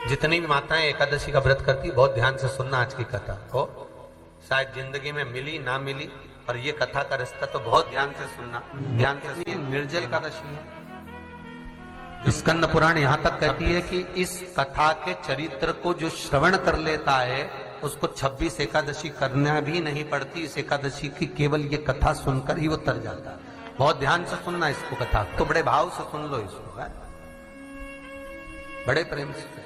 जितनी भी माताएं एकादशी का व्रत करती, बहुत ध्यान से सुनना आज की कथा को, शायद जिंदगी में मिली ना मिली, और ये कथा का रिश्ता तो बहुत ध्यान से सुनना, ध्यान से। निर्जल एकादशी है। स्कंद पुराण यहां तक कहती है कि इस कथा के चरित्र को जो श्रवण कर लेता है उसको 26 एकादशी करना भी नहीं पड़ती। इस एकादशी की केवल ये कथा सुनकर ही वो तर जाता है। बहुत ध्यान से सुनना इसको, कथा तो बड़े भाव से सुन लो इसको, है? बड़े प्रेम से।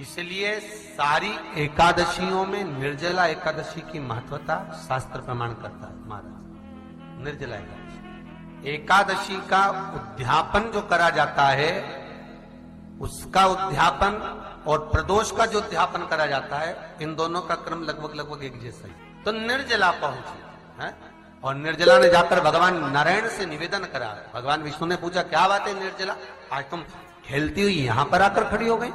इसलिए सारी एकादशियों में निर्जला एकादशी की महत्वता शास्त्र प्रमाण करता है महाराज। निर्जला एकादशी का उद्यापन जो करा जाता है, उसका उद्यापन और प्रदोष का जो उद्यापन करा जाता है, इन दोनों का क्रम लगभग एक जैसा ही। तो निर्जला पहुंची है, और निर्जला ने जाकर भगवान नारायण से निवेदन करा। भगवान विष्णु ने पूछा, क्या बात है निर्जला, आज तुम खेलती हुई यहां पर आकर खड़ी हो गई,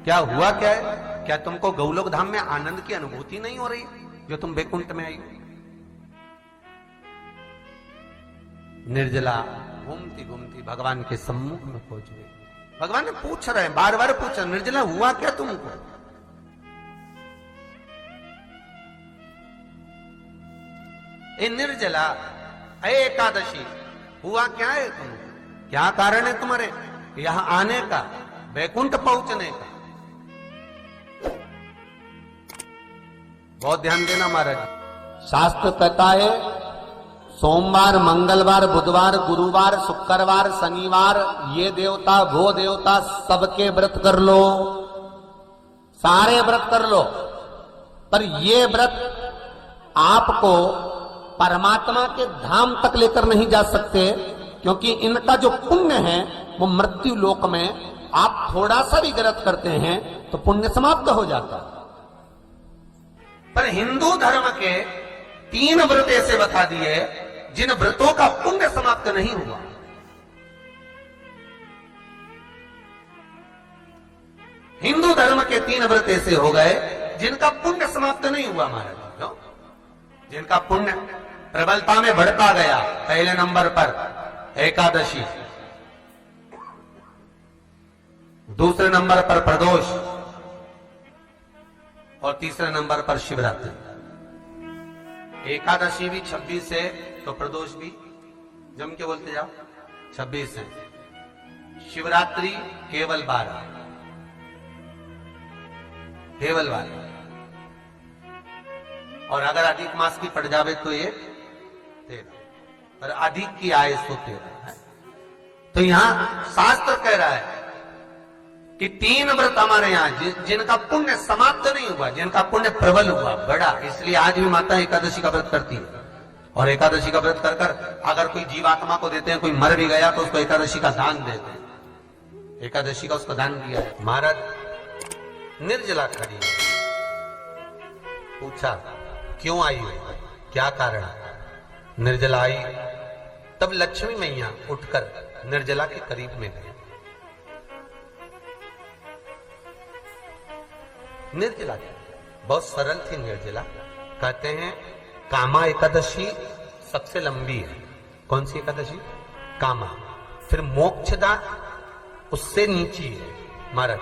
क्या हुआ क्या है? क्या तुमको गौलोक धाम में आनंद की अनुभूति नहीं हो रही जो तुम बैकुंठ में आई हो? निर्जला घूमती घूमती भगवान के सम्मुख में पहुंच गई। भगवान ने पूछ रहे हैं, बार बार पूछा, निर्जला हुआ क्या तुमको? ए निर्जला, ए एकादशी, हुआ क्या है तुमको? क्या कारण है तुम्हारे यहां आने का, बैकुंठ पहुंचने का? बहुत ध्यान देना महाराज। शास्त्र कहता है सोमवार, मंगलवार, बुधवार, गुरुवार, शुक्रवार, शनिवार, ये देवता वो देवता सबके व्रत कर लो, सारे व्रत कर लो, पर ये व्रत आपको परमात्मा के धाम तक लेकर नहीं जा सकते, क्योंकि इनका जो पुण्य है वो मृत्यु लोक में आप थोड़ा सा भी व्रत करते हैं तो पुण्य समाप्त हो जाता है। पर हिंदू धर्म के 3 व्रत ऐसे बता दिए जिन व्रतों का पुण्य समाप्त नहीं हुआ। हिंदू धर्म के 3 व्रत ऐसे हो गए जिनका पुण्य समाप्त नहीं हुआ महाराज। क्यों? जिनका पुण्य प्रबलता में बढ़ता गया। पहले नंबर पर एकादशी, दूसरे नंबर पर प्रदोष, और तीसरे नंबर पर शिवरात्रि। एकादशी भी 26 है तो प्रदोष भी जम के बोलते जाओ 26 है। शिवरात्रि केवल 12, केवल 12, और अगर अधिक मास की पड़ जावे तो ये 13, पर अधिक की आए तो 13 है। तो यहां शास्त्र कह रहा है कि 3 व्रत हमारे यहाँ जिनका पुण्य समाप्त नहीं हुआ, जिनका पुण्य प्रबल हुआ, बड़ा। इसलिए आज भी माता एकादशी का व्रत करती है, और एकादशी का व्रत कर कर अगर कोई जीवात्मा को देते हैं, कोई मर भी गया तो उसको एकादशी का दान देते हैं। एकादशी का उसको दान किया है। महाराज निर्जला खड़ी, पूछा क्यों आई हो, क्या कारण? निर्जला आई, तब लक्ष्मी मैया उठकर निर्जला के करीब में गई। निर्जला बहुत सरल थी निर्जला। कहते हैं कामा एकादशी सबसे लंबी है। कौन सी एकादशी? कामा। फिर मोक्षदा उससे नीची है महाराज,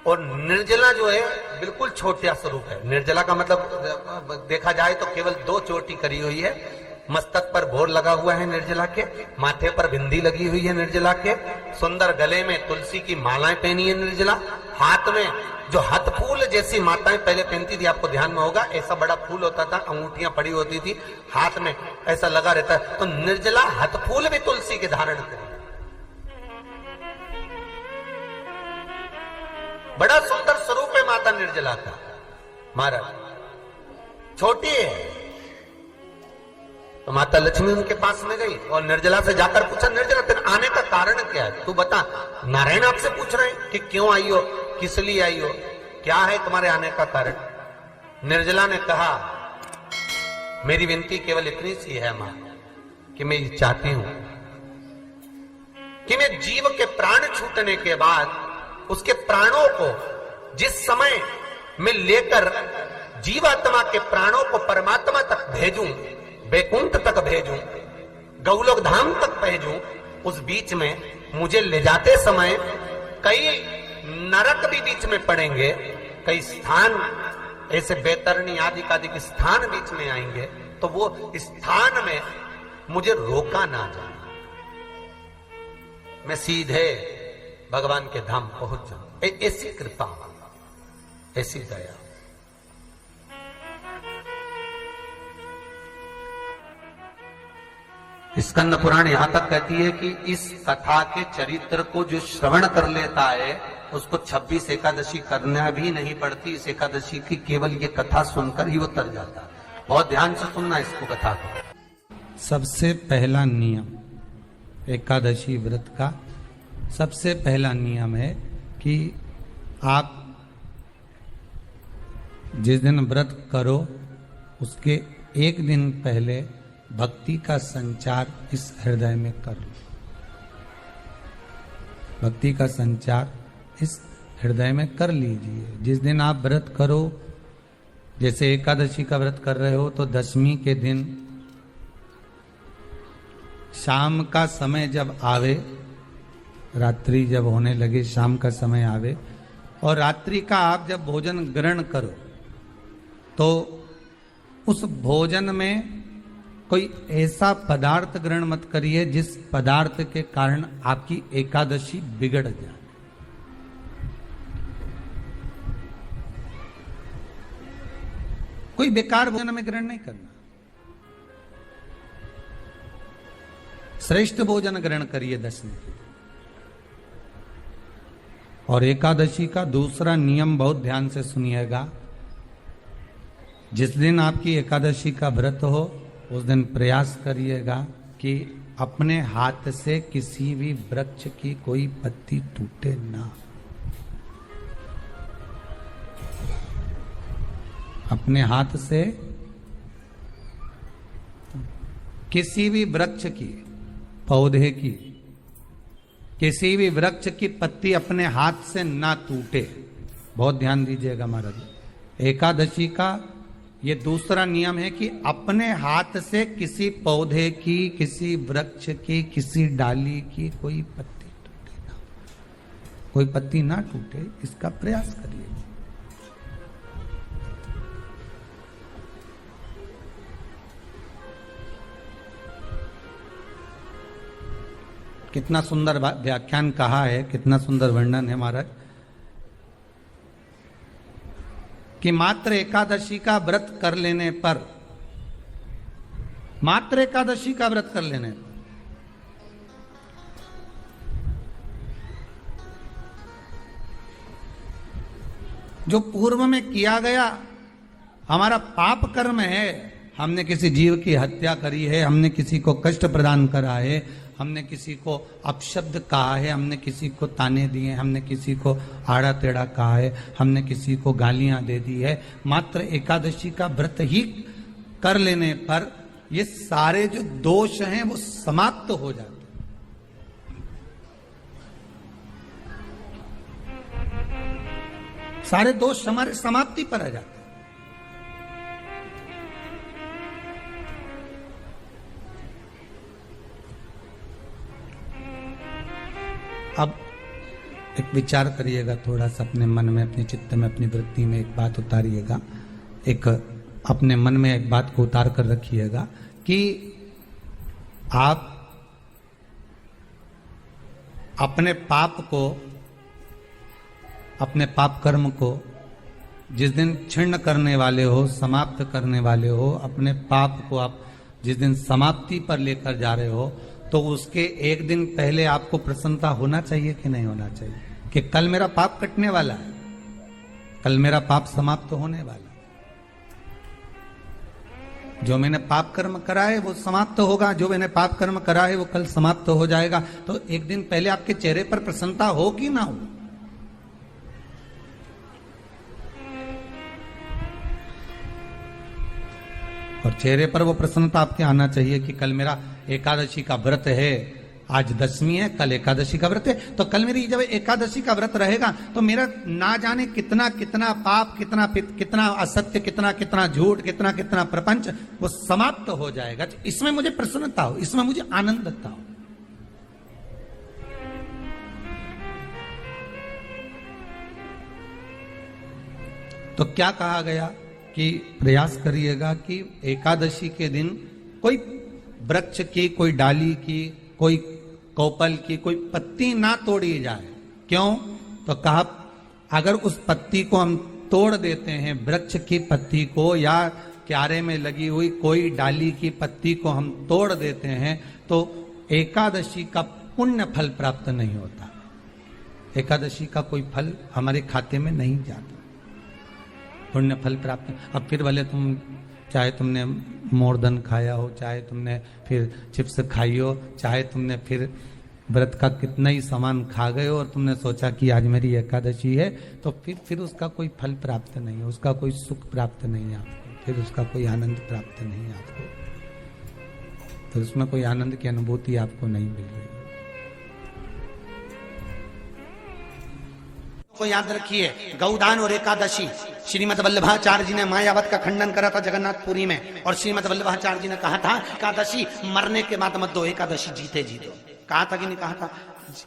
और निर्जला जो है बिल्कुल छोटा स्वरूप है। निर्जला का मतलब देखा जाए तो केवल 2 चोटी करी हुई है। मस्तक पर भोर लगा हुआ है निर्जला के, माथे पर बिंदी लगी हुई है निर्जला के, सुंदर गले में तुलसी की मालाएं पहनी है निर्जला, हाथ में जो हाथ फूल जैसी माताएं पहले पहनती थी, आपको ध्यान में होगा, ऐसा बड़ा फूल होता था, अंगूठियां पड़ी होती थी, हाथ में ऐसा लगा रहता है। तो निर्जला हाथ फूल भी तुलसी के धारण करी, बड़ा सुंदर स्वरूप है माता निर्जला का महाराज। छोटी है तो माता लक्ष्मी उनके पास में गई और निर्जला से जाकर पूछा, निर्जला तेरे आने का कारण क्या है, तू बता। नारायण आपसे पूछ रहे हैं कि क्यों आई हो, किस लिए आई हो, क्या है तुम्हारे आने का कारण? निर्जला ने कहा, मेरी विनती केवल इतनी सी है मां, कि मैं ये चाहती हूं कि मैं जीव के प्राण छूटने के बाद उसके प्राणों को जिस समय मैं लेकर जीवात्मा के प्राणों को परमात्मा तक भेजूं, बैकुंठ तक भेजूं, गौलोक धाम तक भेजूं, उस बीच में मुझे ले जाते समय कई नरक भी बीच में पड़ेंगे, कई स्थान ऐसे बैतरणी आदि के स्थान बीच में आएंगे, तो वो स्थान में मुझे रोका ना जाए, मैं सीधे भगवान के धाम पहुंच जाऊं। ऐसी कृपा, ऐसी दया। स्कंद पुराण यहां तक कहती है कि इस कथा के चरित्र को जो श्रवण कर लेता है उसको 26 एकादशी करना भी नहीं पड़ती। इस एकादशी की केवल ये कथा सुनकर ही वो तर जाता है। बहुत ध्यान से सुनना इसको, कथा को। सबसे पहला नियम एकादशी व्रत का, सबसे पहला नियम है कि आप जिस दिन व्रत करो उसके एक दिन पहले भक्ति का संचार इस हृदय में कर लो। भक्ति का संचार इस हृदय में कर लीजिए। जिस दिन आप व्रत करो, जैसे एकादशी का व्रत कर रहे हो तो दशमी के दिन शाम का समय जब आवे, रात्रि जब होने लगे, शाम का समय आवे और रात्रि का आप जब भोजन ग्रहण करो तो उस भोजन में कोई ऐसा पदार्थ ग्रहण मत करिए जिस पदार्थ के कारण आपकी एकादशी बिगड़ जाए। कोई बेकार भोजन में ग्रहण नहीं करना, श्रेष्ठ भोजन ग्रहण करिए दशमी के। और एकादशी का दूसरा नियम बहुत ध्यान से सुनिएगा। जिस दिन आपकी एकादशी का व्रत हो उस दिन प्रयास करिएगा कि अपने हाथ से किसी भी वृक्ष की कोई पत्ती टूटे ना। अपने हाथ से किसी भी वृक्ष की, पौधे की, किसी भी वृक्ष की पत्ती अपने हाथ से ना टूटे। बहुत ध्यान दीजिएगा महाराज। एकादशी का ये दूसरा नियम है कि अपने हाथ से किसी पौधे की, किसी वृक्ष की, किसी डाली की कोई पत्ती टूटे ना, कोई पत्ती ना टूटे, इसका प्रयास करिए। कितना सुंदर व्याख्यान कहा है, कितना सुंदर वर्णन है महाराज कि मात्र एकादशी का व्रत कर लेने पर, मात्र एकादशी का व्रत कर लेने पर जो पूर्व में किया गया हमारा पाप कर्म है, हमने किसी जीव की हत्या करी है, हमने किसी को कष्ट प्रदान करा है, हमने किसी को अपशब्द कहा है, हमने किसी को ताने दिए, हमने किसी को आड़ा टेढ़ा कहा है, हमने किसी को गालियां दे दी है, मात्र एकादशी का व्रत ही कर लेने पर ये सारे जो दोष हैं वो समाप्त हो जाते हैं। सारे दोष हमारे समाप्ति पर आ जाते हैं। अब एक विचार करिएगा थोड़ा सा अपने मन में, अपने चित्त में, अपनी वृत्ति में एक बात उतारिएगा, एक अपने मन में एक बात को उतार कर रखिएगा कि आप अपने पाप को, अपने पाप कर्म को जिस दिन छिन्न करने वाले हो, समाप्त करने वाले हो, अपने पाप को आप जिस दिन समाप्ति पर लेकर जा रहे हो, तो उसके एक दिन पहले आपको प्रसन्नता होना चाहिए कि नहीं होना चाहिए कि कल मेरा पाप कटने वाला है, कल मेरा पाप समाप्त होने वाला है, जो मैंने पाप कर्म करा है वो समाप्त होगा, जो मैंने पाप कर्म करा है वो कल समाप्त हो जाएगा। तो एक दिन पहले आपके चेहरे पर प्रसन्नता हो कि ना हो? और चेहरे पर वो प्रसन्नता आपके आना चाहिए कि कल मेरा एकादशी का व्रत है, आज दशमी है, कल एकादशी का व्रत है, तो कल मेरी जब एकादशी का व्रत रहेगा तो मेरा ना जाने कितना कितना पाप, कितना असत्य, कितना झूठ, कितना प्रपंच वो समाप्त हो जाएगा। इसमें मुझे प्रसन्नता हो, इसमें मुझे आनंदता हो। तो क्या कहा गया कि प्रयास करिएगा कि एकादशी के दिन कोई वृक्ष की, कोई डाली की, कोई कोपल की कोई पत्ती ना तोड़ी जाए। क्यों? तो कहा अगर उस पत्ती को हम तोड़ देते हैं, वृक्ष की पत्ती को या क्यारे में लगी हुई कोई डाली की पत्ती को हम तोड़ देते हैं, तो एकादशी का पुण्य फल प्राप्त नहीं होता। एकादशी का कोई फल हमारे खाते में नहीं जाता, पुण्य फल प्राप्त। अब फिर भले तुम चाहे तुमने मोरधन खाया हो, चाहे तुमने फिर चिप्स खाई हो, चाहे तुमने फिर व्रत का कितना ही सामान खा गए हो और तुमने सोचा कि आज मेरी एकादशी है, तो फिर उसका कोई फल प्राप्त नहीं है, उसका कोई सुख प्राप्त नहीं है आपको, फिर उसका कोई आनंद प्राप्त नहीं है आपको, फिर उसमें कोई आनंद की अनुभूति आपको नहीं मिल रही। को याद रखिए, गौदान और एकादशी, श्रीमद वल्लभाचार्य जी ने मायावत का खंडन करा था जगन्नाथपुरी में, और श्रीमद वल्लभाचार्य जी ने कहा था एकादशी मरने के बाद मत दो, एकादशी जीते जी दो। कहा था कि नहीं कहा था?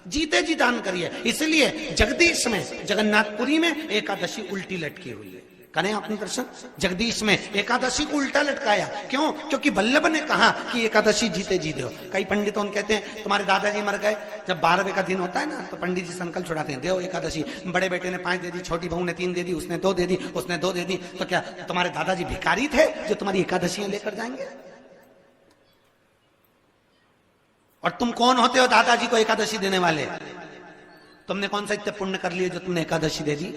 जीते जी दान करिए। इसलिए जगदीश में, जगन्नाथपुरी में एकादशी उल्टी लटकी हुई है। करें आपने दर्शन? जगदीश में एकादशी को उल्टा लटकाया। क्यों? क्योंकि वल्लभ ने कहा कि एकादशी जीते जी दो। कई पंडितों कहते हैं तुम्हारे दादाजी मर गए, जब 12वें का दिन होता है ना, तो पंडित जी संकल्प छुड़ाते हैं, देव एकादशी। बड़े बेटे ने 5 दे दी, छोटी बहू ने 3 दे दी, उसने 2 दे दी, उसने 2 दे दी, तो क्या तुम्हारे दादाजी भिखारी थे जो तुम्हारी एकादशियां लेकर जाएंगे? और तुम कौन होते हो दादाजी को एकादशी देने वाले? तुमने कौन सा इतने पुण्य कर लिए जो तुमने एकादशी दे दी?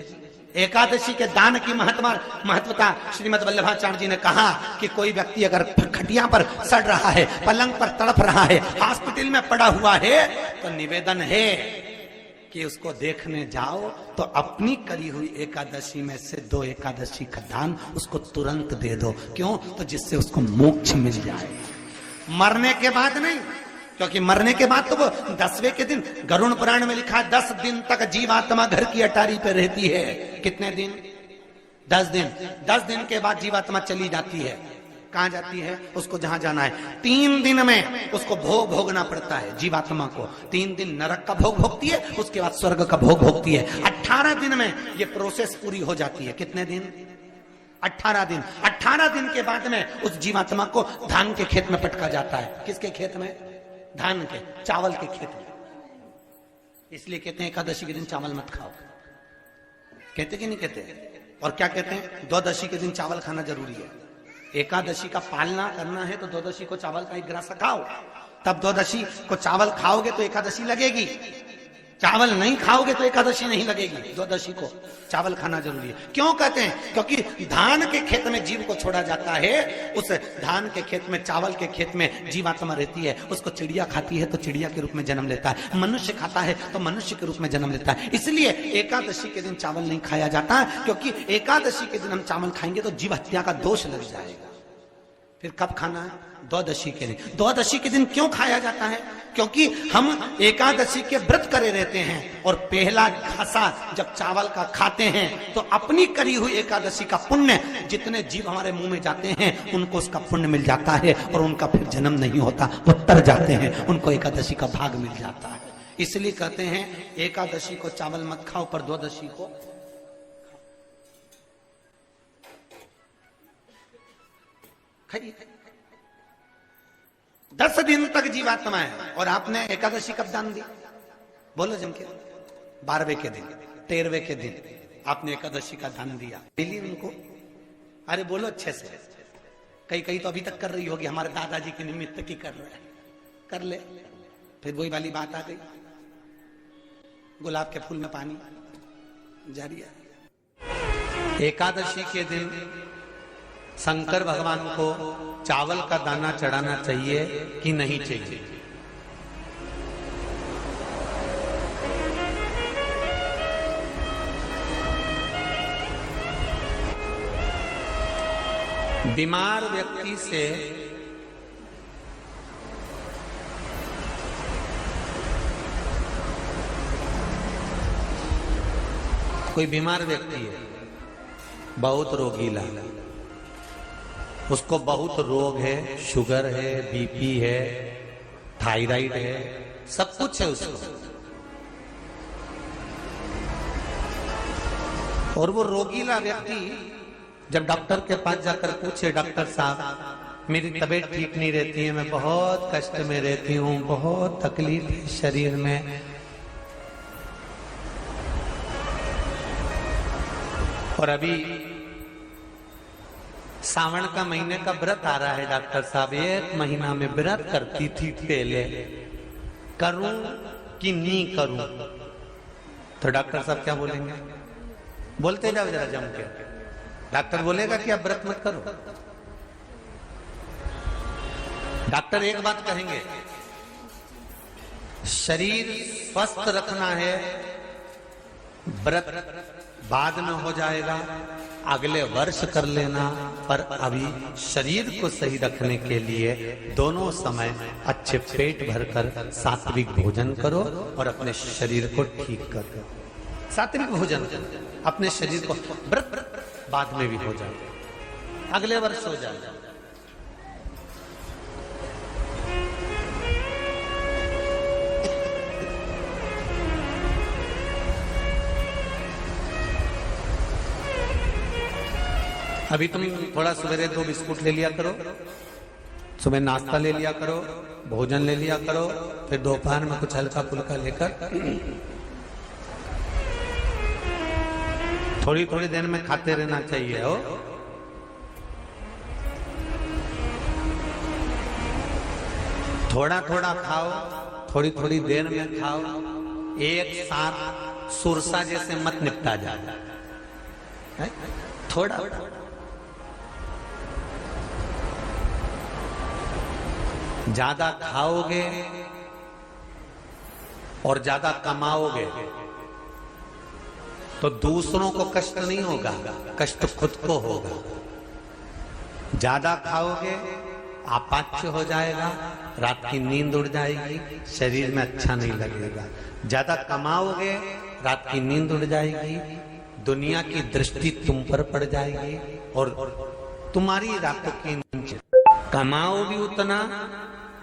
एकादशी के दान की महत्वता श्रीमद वल्लभाचार्य जी ने कहा कि कोई व्यक्ति अगर खटिया पर सड़ रहा है, पलंग पर तड़प रहा है, हॉस्पिटल में पड़ा हुआ है, तो निवेदन है कि उसको देखने जाओ तो अपनी करी हुई एकादशी में से 2 एकादशी का दान उसको तुरंत दे दो। क्यों? तो जिससे उसको मोक्ष मिल जाए, मरने के बाद नहीं। क्योंकि मरने के बाद तो वो 10वें के दिन, गरुड़ पुराण में लिखा है 10 दिन तक जीवात्मा घर की अटारी पे रहती है। कितने दिन? 10 दिन। 10 दिन के बाद जीवात्मा चली जाती है। कहां जाती है? उसको जहां जाना है। 3 दिन में उसको भोग भोगना पड़ता है जीवात्मा को। 3 दिन नरक का भोग भोगती है, उसके बाद स्वर्ग का भोग भोगती है। 18 दिन में ये प्रोसेस पूरी हो जाती है। कितने दिन? 18 दिन। 18 दिन के बाद में उस जीवात्मा को धान के खेत में पटका जाता है। किसके खेत में? धान के, चावल के खेत में। इसलिए कहते हैं एकादशी के दिन चावल मत खाओ। कहते कि नहीं कहते? और क्या कहते हैं? द्वादशी के दिन चावल खाना जरूरी है। एकादशी का पालना करना है तो द्वादशी को चावल का 1 गिलास खाओ, तब द्वादशी को चावल खाओगे तो एकादशी लगेगी। चावल नहीं खाओगे तो एकादशी नहीं लगेगी। द्वादशी को चावल खाना जरूरी है। क्यों कहते हैं? क्योंकि धान के खेत में जीव को छोड़ा जाता है, उस धान के खेत में, चावल के खेत में जीवात्मा रहती है। उसको चिड़िया खाती है तो चिड़िया के रूप में जन्म लेता है, मनुष्य खाता है तो मनुष्य के रूप में जन्म लेता है। इसलिए एकादशी के दिन चावल नहीं खाया जाता, क्योंकि एकादशी के दिन हम चावल खाएंगे तो जीव हत्या का दोष लग जाएगा। फिर कब खाना है? द्वादशी के दिन। द्वादशी के दिन क्यों खाया जाता है? क्योंकि हम एकादशी के व्रत करे रहते हैं, और पहला घासा जब चावल का खाते हैं तो अपनी करी हुई एकादशी का पुण्य, जितने जीव हमारे मुंह में जाते हैं उनको उसका पुण्य मिल जाता है, और उनका फिर जन्म नहीं होता, वो तर जाते हैं, उनको एकादशी का भाग मिल जाता है। इसलिए कहते हैं एकादशी को चावल मत खाओ, पर द्वादशी को खाइए। 10 दिन तक जीवात्मा है, और आपने एकादशी कब दान दी? बोलो जम के। 12वें के दिन, 13वें के दिन आपने एकादशी का दान दिया। मिली उनको? अरे बोलो अच्छे से। कई तो अभी तक कर रही होगी, हमारे दादाजी के निमित्त की कर रहे हैं, कर ले। फिर वही वाली बात आ गई, गुलाब के फूल में पानी जारी है। एकादशी के दिन शंकर भगवान को चावल का दाना चढ़ाना चाहिए कि नहीं चाहिए? बीमार व्यक्ति से कोई बीमार व्यक्ति है, बहुत रोगीला, उसको बहुत रोग है, शुगर है, बीपी है, थायराइड है, सब कुछ है उसको। और वो रोगीला व्यक्ति जब डॉक्टर के पास जाकर पूछे, डॉक्टर साहब मेरी तबीयत ठीक नहीं रहती है, मैं बहुत कष्ट में रहती हूँ, बहुत तकलीफ है शरीर में, और अभी सावन का महीने का व्रत आ रहा है डॉक्टर साहब, 1 महीना में व्रत करती थी पहले, करूं कि नहीं करूं? तो डॉक्टर साहब क्या बोलेंगे? बोलते जाओ जरा जम के। डॉक्टर बोलेगा कि आप व्रत मत करो। डॉक्टर एक बात कहेंगे, शरीर स्वस्थ रखना है, व्रत बाद में हो जाएगा, अगले वर्ष कर लेना, पर अभी शरीर को सही रखने के लिए दोनों समय अच्छे पेट भरकर सात्विक भोजन करो और अपने शरीर को ठीक करो। सात्विक भोजन अपने शरीर को, व्रत बाद में भी हो जाए, अगले वर्ष हो जाए। अभी तुम थोड़ा सवेरे 2 बिस्कुट ले लिया करो, सुबह नाश्ता ले लिया करो, भोजन ले लिया करो, फिर दोपहर में कुछ हल्का फुल्का लेकर थोड़ी थोड़ी देर में खाते रहना चाहिए हो। थोड़ा थोड़ा खाओ, थोड़ी थोड़ी देर में खाओ, एक साथ सुरसा जैसे मत निपटा जाए, थोड़ा ज्यादा खाओगे और ज्यादा कमाओगे तो दूसरों को कष्ट नहीं होगा, कष्ट खुद को होगा। ज्यादा खाओगे आपाच्य हो जाएगा, रात की नींद उड़ जाएगी, शरीर में अच्छा नहीं लगेगा। ज्यादा कमाओगे, रात की नींद उड़ जाएगी, दुनिया की दृष्टि तुम पर पड़ जाएगी और तुम्हारी रातों की नींद। कमाओ भी उतना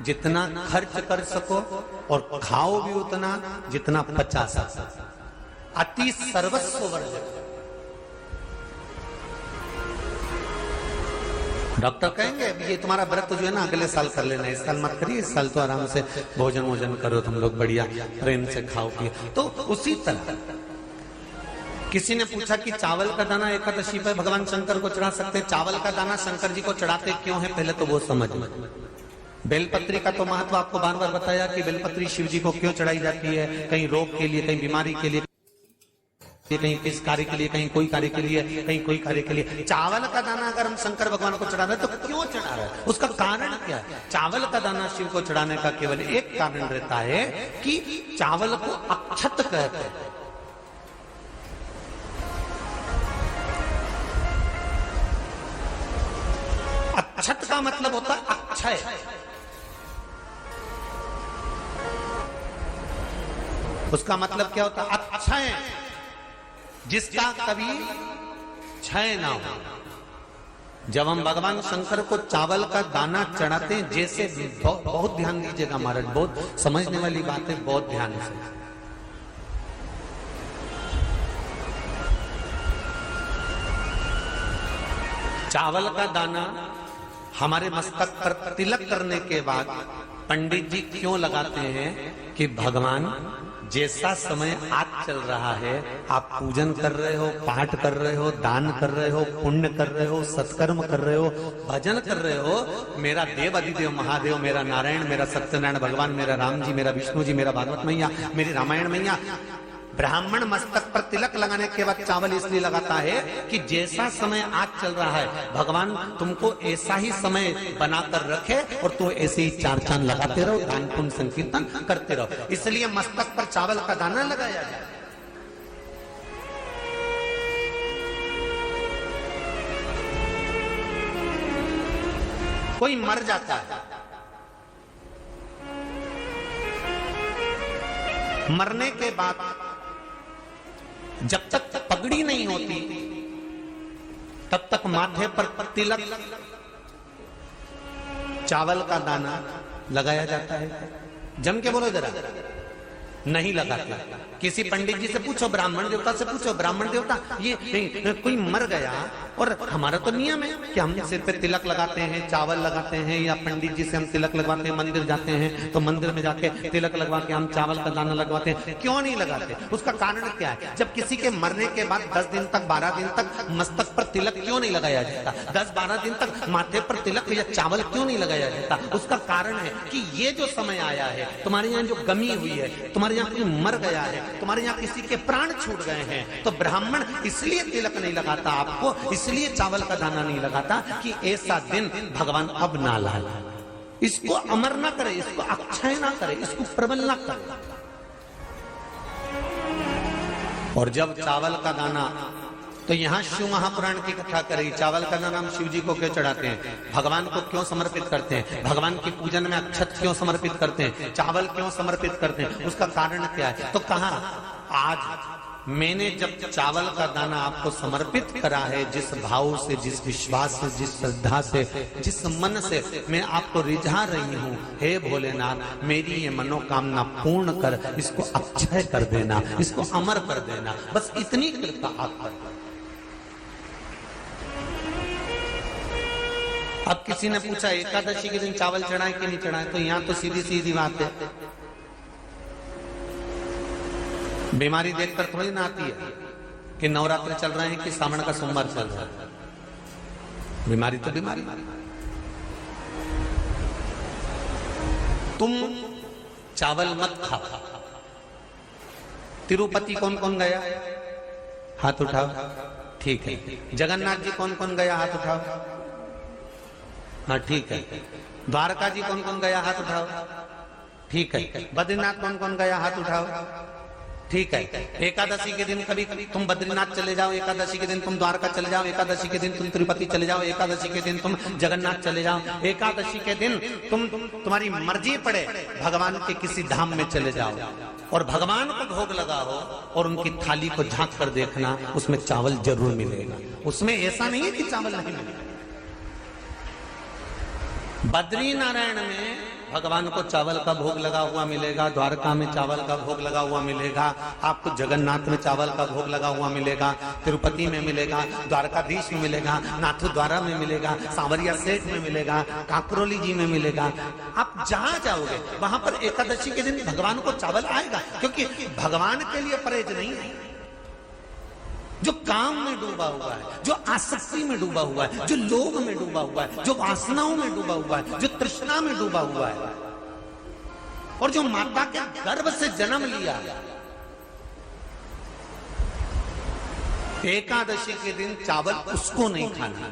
जितना खर्च कर सको और खाओ भी उतना जितना पचा सको। अति सर्वस्व वर्जक। डॉक्टर कहेंगे ये तुम्हारा व्रत जो है ना अगले साल कर लेना, इस साल मत करिए, इस साल तो आराम से भोजन वोजन करो तुम लोग, बढ़िया प्रेम से खाओ पिए। तो उसी तरह किसी ने पूछा कि चावल का दाना एकादशी पर भगवान शंकर को चढ़ा सकते हैं? चावल का दाना शंकर जी को चढ़ाते क्यों है, पहले तो वो समझ लो। बेलपत्री का तो महत्व आपको बार बार बताया कि बेलपत्री शिव जी को क्यों चढ़ाई जाती है, कहीं रोग के लिए, कहीं बीमारी के लिए, कहीं किस कार्य के लिए, कहीं कोई कार्य के लिए, कहीं कोई कार्य के लिए। चावल का दाना अगर हम शंकर भगवान को चढ़ा रहे हैं तो क्यों चढ़ा रहे हैं, उसका कारण क्या है? चावल का दाना शिव को चढ़ाने का केवल एक कारण रहता है कि चावल को अक्षत कहते हैं। अक्षत का मतलब होता है अक्षय। उसका मतलब क्या होता है? अक्षय, जिसका कभी क्षय ना हो। जब हम भगवान शंकर को चावल का दाना चढ़ाते हैं, जैसे बहुत ध्यान दीजिएगा महाराज, बहुत समझने वाली बात है, बहुत ध्यान से। चावल का दाना हमारे मस्तक पर तिलक करने के बाद पंडित जी क्यों लगाते हैं कि भगवान जैसा समय आज चल रहा है, आप पूजन कर रहे हो, पाठ कर रहे हो, दान कर रहे हो, पुण्य कर रहे हो, सत्कर्म कर रहे हो, भजन कर रहे हो, मेरा देव अधिदेव महादेव, मेरा नारायण, मेरा सत्यनारायण भगवान, मेरा राम जी, मेरा विष्णु जी, मेरा भागवत मैया, मेरी रामायण मैया, ब्राह्मण मस्तक पर तिलक लगाने के बाद चावल इसलिए लगाता है कि जैसा समय आज चल रहा है, भगवान तुमको ऐसा ही समय बनाकर रखे और तो ऐसे ही 4 चांद लगाते रहो, दान पुण्य संकीर्तन करते रहो। इसलिए मस्तक पर चावल का दाना लगाया जाए। कोई मर जाता है, मरने के बाद जब तक पगड़ी नहीं होती तब तक माथे पर तिलक, चावल का दाना लगाया जाता है। जम के बोलो जरा, नहीं लगाते। किसी पंडित जी से पूछो, ब्राह्मण देवता से पूछो, ब्राह्मण देवता ये कोई मर गया, और हमारा तो नियम है कि हम सिर पे तिलक लगाते हैं, चावल लगाते हैं, या पंडित जी से हम तिलक लगवाते हैं, मंदिर जाते हैं तो मंदिर में जाके तिलक लगवा के हम चावल का दाना लगवाते हैं। क्यों नहीं लगाते? उसका कारण क्या है? जब किसी के मरने के बाद 10 दिन तक 12 दिन तक मस्तक पर तिलक क्यों नहीं लगाया जाता? 10-12 दिन तक माथे पर तिलक या चावल क्यों नहीं लगाया जाता? उसका कारण है कि ये जो समय आया है, तुम्हारे यहाँ जो गमी हुई है, तुम्हारे यहाँ कोई मर गया है, तुम्हारे यहाँ किसी के प्राण छूट गए हैं, तो ब्राह्मण इसलिए तिलक नहीं लगाता आपको, इसलिए चावल का दाना नहीं लगाता कि ऐसा दिन भगवान अब ना लाए, इसको अमर ना करे, इसको अक्षय ना करे, इसको प्रबल ना करे। और जब चावल का दाना, तो यहां शिव महापुराण की कथा करी, चावल का दाना हम शिव जी को क्यों चढ़ाते हैं, भगवान को क्यों समर्पित करते हैं, भगवान के पूजन में अक्षत क्यों समर्पित करते हैं, चावल क्यों समर्पित करते हैं, उसका कारण क्या है? तो कहा आज मैंने जब चावल का दाना आपको समर्पित करा है, जिस भाव से, जिस विश्वास से, जिस श्रद्धा से, जिस मन से मैं आपको रिझा रही हूं, हे भोलेनाथ मेरी ये मनोकामना पूर्ण कर, इसको अक्षय कर देना, इसको अमर कर देना, बस इतनी कृपा आप कर। अब किसी ने पूछा एकादशी के दिन चावल चढ़ाए कि नहीं चढ़ाए, तो यहां तो सीधी सीधी बात है, बीमारी देखकर थोड़ी ना आती है कि नवरात्र चल रहे हैं कि सावन का सोमवार चल रहा है, बीमारी तो बीमारी। तुम चावल मत खाओ। तिरुपति कौन कौन गया? हाथ उठाओ। ठीक है। जगन्नाथ जी कौन कौन गया? हाथ उठाओ। हाँ ठीक है। द्वारका जी कौन कौन गया? हाथ उठाओ। ठीक है। बद्रीनाथ कौन कौन गया? हाथ उठाओ। ठीक है। एकादशी के दिन कभी कभी तुम बद्रीनाथ चले जाओ, एकादशी के दिन तुम द्वारका चले जाओ, एकादशी के दिन तुम तिरुपति चले जाओ, एकादशी के दिन तुम जगन्नाथ चले जाओ, एकादशी के दिन तुम्हारी मर्जी पड़े भगवान के किसी धाम में चले जाओ और भगवान को भोग लगाओ और उनकी थाली को झांक कर देखना, उसमें चावल जरूर मिलेगा। उसमें ऐसा नहीं है कि चावल नहीं मिलेगा। बद्री नारायण में भगवान को चावल का भोग लगा हुआ मिलेगा, द्वारका में चावल का भोग लगा हुआ मिलेगा, आपको जगन्नाथ में चावल का भोग लगा हुआ मिलेगा, तिरुपति में मिलेगा, द्वारकाधीश में मिलेगा, नाथू द्वारा में मिलेगा, सांवरिया सेठ में मिलेगा, काकरोली जी में मिलेगा। आप जहां जाओगे वहां पर एकादशी के दिन भगवान को चावल आएगा, क्योंकि भगवान के लिए परहेज नहीं है। जो काम में डूबा हुआ है, जो आसक्ति में डूबा हुआ है, जो लोभ में डूबा हुआ है, जो वासनाओं में डूबा हुआ है, जो तृष्णा में डूबा हुआ है, और जो माता के गर्भ से जन्म लिया, एकादशी के दिन चावल उसको नहीं खाना।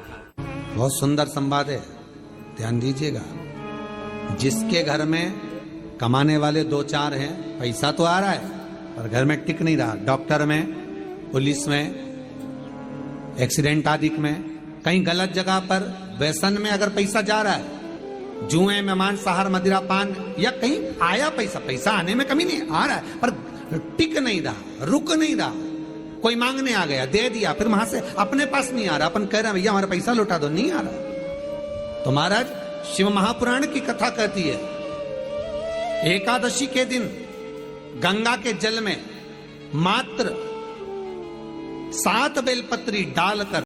बहुत सुंदर संवाद है, ध्यान दीजिएगा। जिसके घर में कमाने वाले 2-4 हैं, पैसा तो आ रहा है पर घर में टिक नहीं रहा, डॉक्टर में, पुलिस में, एक्सीडेंट आदि में, कहीं गलत जगह पर व्यसन में अगर पैसा जा रहा है, जुए में, मांसाहार, मदिरा पान, या कहीं आया पैसा आने में कमी नहीं, आ रहा है पर टिक नहीं रहा, रुक नहीं रहा, कोई मांगने आ गया, दे दिया, फिर वहां से अपने पास नहीं आ रहा, अपन कह रहे हैं भैया हमारा पैसा लौटा दो, नहीं आ रहा। तो महाराज शिव महापुराण की कथा कहती है, एकादशी के दिन गंगा के जल में मात्र 7 बेलपत्री डालकर